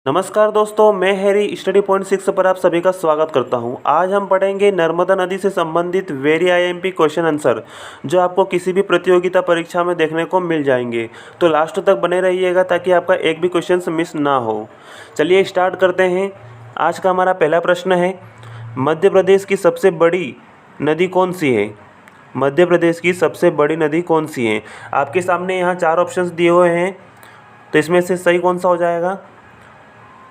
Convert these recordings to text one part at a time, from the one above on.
नमस्कार दोस्तों, मैं हैरी स्टडी पॉइंट 6 पर आप सभी का स्वागत करता हूं। आज हम पढ़ेंगे नर्मदा नदी से संबंधित वेरी आईएमपी क्वेश्चन आंसर जो आपको किसी भी प्रतियोगिता परीक्षा में देखने को मिल जाएंगे। तो लास्ट तक बने रहिएगा ताकि आपका एक भी क्वेश्चन मिस ना हो। चलिए स्टार्ट करते हैं। आज का हमारा पहला प्रश्न है, मध्य प्रदेश की सबसे बड़ी नदी कौन सी है? मध्य प्रदेश की सबसे बड़ी नदी कौन सी है? आपके सामने यहाँ 4 ऑप्शंस दिए हुए हैं, तो इसमें से सही कौन सा हो जाएगा?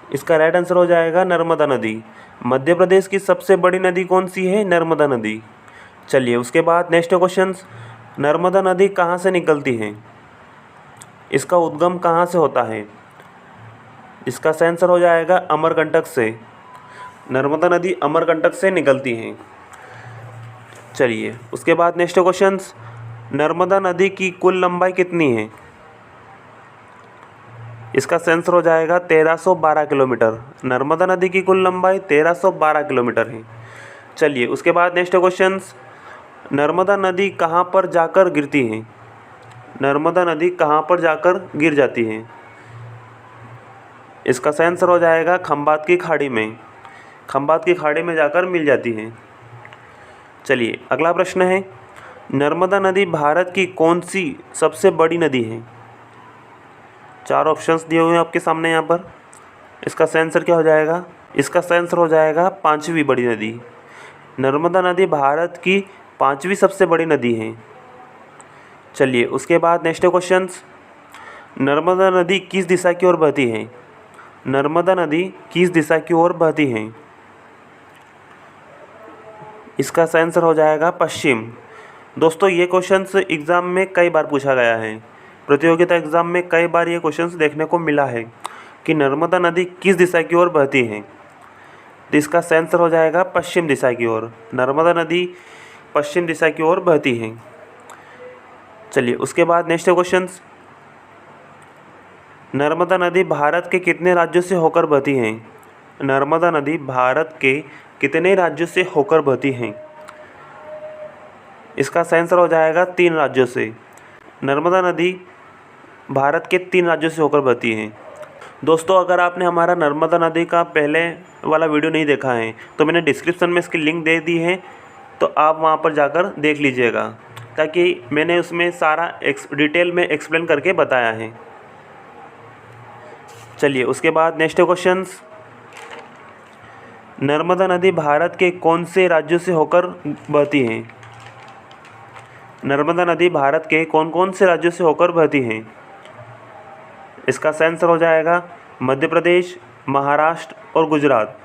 इसका राइट आंसर हो जाएगा नर्मदा नदी। मध्य प्रदेश की सबसे बड़ी नदी कौन सी है? नर्मदा नदी। चलिए उसके बाद नेक्स्ट क्वेश्चन, नर्मदा नदी कहाँ से निकलती है? इसका उद्गम कहाँ से होता है? इसका सही आंसर हो जाएगा अमरकंटक से। नर्मदा नदी अमरकंटक से निकलती है। चलिए उसके बाद नेक्स्ट क्वेश्चन, नर्मदा नदी की कुल लंबाई कितनी है? इसका आंसर हो जाएगा 1312 किलोमीटर। नर्मदा नदी की कुल लंबाई 1312 किलोमीटर है। चलिए उसके बाद नेक्स्ट क्वेश्चन, नर्मदा नदी कहाँ पर जाकर गिरती है? नर्मदा नदी कहाँ पर जाकर गिर जाती है? इसका आंसर हो जाएगा खंबात की खाड़ी में। खंबात की खाड़ी में जाकर मिल जाती है। चलिए अगला प्रश्न है, नर्मदा नदी भारत की कौन सी सबसे बड़ी नदी है? 4 ऑप्शंस दिए हुए हैं आपके सामने यहाँ पर। इसका सही आंसर क्या हो जाएगा? इसका सही आंसर हो जाएगा 5वीं बड़ी नदी। नर्मदा नदी भारत की 5वीं सबसे बड़ी नदी है। चलिए उसके बाद नेक्स्ट क्वेश्चन, नर्मदा नदी किस दिशा की ओर बहती है? नर्मदा नदी किस दिशा की ओर बहती है? इसका सही आंसर हो जाएगा पश्चिम। दोस्तों ये क्वेश्चन एग्ज़ाम में कई बार पूछा गया है। प्रतियोगिता एग्ज़ाम में कई बार ये क्वेश्चंस देखने को मिला है कि नर्मदा नदी किस दिशा की ओर बहती है। तो इसका सही आंसर हो जाएगा पश्चिम दिशा की ओर। नर्मदा नदी पश्चिम दिशा की ओर बहती है। चलिए उसके बाद नेक्स्ट क्वेश्चन, नर्मदा नदी भारत के कितने राज्यों से होकर बहती है? नर्मदा नदी भारत के कितने राज्यों से होकर बहती है? इसका सही आंसर हो जाएगा 3 राज्यों से। नर्मदा नदी भारत के 3 राज्यों से होकर बहती है। दोस्तों अगर आपने हमारा नर्मदा नदी का पहले वाला वीडियो नहीं देखा है तो मैंने डिस्क्रिप्शन में इसकी लिंक दे दी है, तो आप वहां पर जाकर देख लीजिएगा, ताकि मैंने उसमें सारा डिटेल में एक्सप्लेन करके बताया है। चलिए उसके बाद नेक्स्ट क्वेश्चन, नर्मदा नदी भारत के कौन से राज्यों से होकर बहती है? नर्मदा नदी भारत के कौन कौन से राज्यों से होकर बहती है? इसका सही आंसर हो जाएगा मध्य प्रदेश, महाराष्ट्र और गुजरात।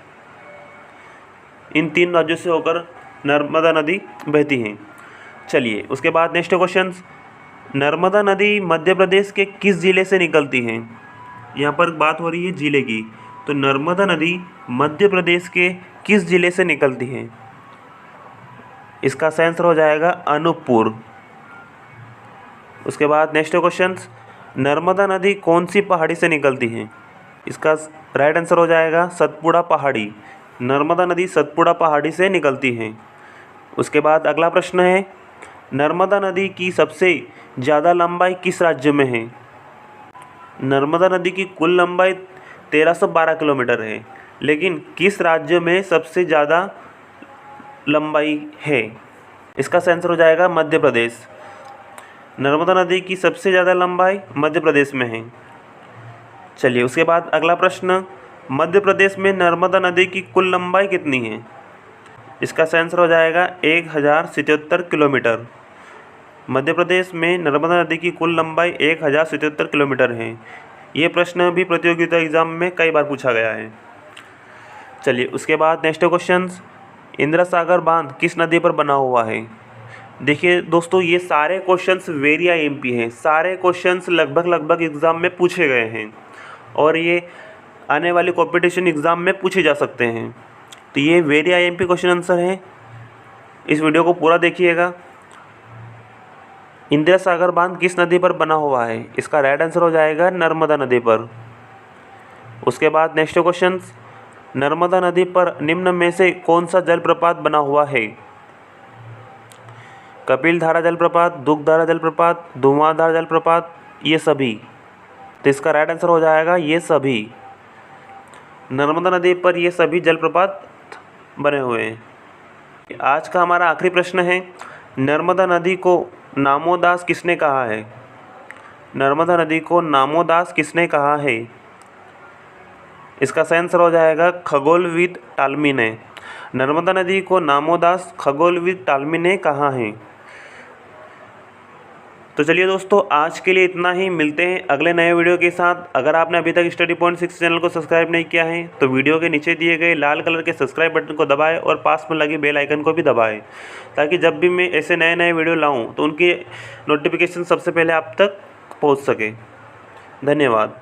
इन 3 राज्यों से होकर नर्मदा नदी बहती है। चलिए उसके बाद नेक्स्ट क्वेश्चन, नर्मदा नदी मध्य प्रदेश के किस ज़िले से निकलती है? यहाँ पर बात हो रही है ज़िले की। तो नर्मदा नदी मध्य प्रदेश के किस ज़िले से निकलती है? इसका सही आंसर हो जाएगा अनूपपुर। उसके बाद नेक्स्ट क्वेश्चन, नर्मदा नदी कौन सी पहाड़ी से निकलती है? इसका राइट आंसर हो जाएगा सतपुड़ा पहाड़ी। नर्मदा नदी सतपुड़ा पहाड़ी से निकलती है। उसके बाद अगला प्रश्न है, नर्मदा नदी की सबसे ज़्यादा लंबाई किस राज्य में है? नर्मदा नदी की कुल लंबाई 1312 किलोमीटर है, लेकिन किस राज्य में सबसे ज़्यादा लंबाई है? इसका सही आंसर हो जाएगा मध्य प्रदेश। नर्मदा नदी की सबसे ज़्यादा लंबाई मध्य प्रदेश में है। चलिए उसके बाद अगला प्रश्न, मध्य प्रदेश में नर्मदा नदी की कुल लंबाई कितनी है? इसका सही आंसर हो जाएगा 1077 किलोमीटर। मध्य प्रदेश में नर्मदा नदी की कुल लंबाई 1077 किलोमीटर है। ये प्रश्न भी प्रतियोगिता एग्ज़ाम में कई बार पूछा गया है। चलिए उसके बाद नेक्स्ट क्वेश्चन, इंदिरा सागर बांध किस नदी पर बना हुआ है? देखिए दोस्तों ये सारे क्वेश्चंस वेरी आईएमपी हैं। सारे क्वेश्चंस लगभग एग्ज़ाम में पूछे गए हैं और ये आने वाले कंपटीशन एग्ज़ाम में पूछे जा सकते हैं। तो ये वेरी आईएमपी क्वेश्चन आंसर है। इस वीडियो को पूरा देखिएगा। इंदिरा सागर बांध किस नदी पर बना हुआ है? इसका राइट आंसर हो जाएगा नर्मदा नदी पर। उसके बाद नेक्स्ट क्वेश्चन, नर्मदा नदी पर निम्न में से कौन सा जलप्रपात बना हुआ है? कपिलधारा जलप्रपात, दुग्धारा जलप्रपात, धुआंधार जलप्रपात, ये सभी। तो इसका राइट आंसर हो जाएगा ये सभी। नर्मदा नदी पर ये सभी जलप्रपात बने हुए हैं। आज का हमारा आखिरी प्रश्न है, नर्मदा नदी को नामोदास किसने कहा है? नर्मदा नदी को नामोदास किसने कहा है? इसका सही आंसर हो जाएगा खगोलविद टालमी ने। नर्मदा नदी को नामोदास खगोलविद टालमी ने कहा है। तो चलिए दोस्तों, आज के लिए इतना ही। मिलते हैं अगले नए वीडियो के साथ। अगर आपने अभी तक स्टडी पॉइंट 6 चैनल को सब्सक्राइब नहीं किया है तो वीडियो के नीचे दिए गए लाल कलर के सब्सक्राइब बटन को दबाएं और पास में लगे बेल आइकन को भी दबाएं, ताकि जब भी मैं ऐसे नए नए वीडियो लाऊं तो उनकी नोटिफिकेशन सबसे पहले आप तक पहुंच सके। धन्यवाद।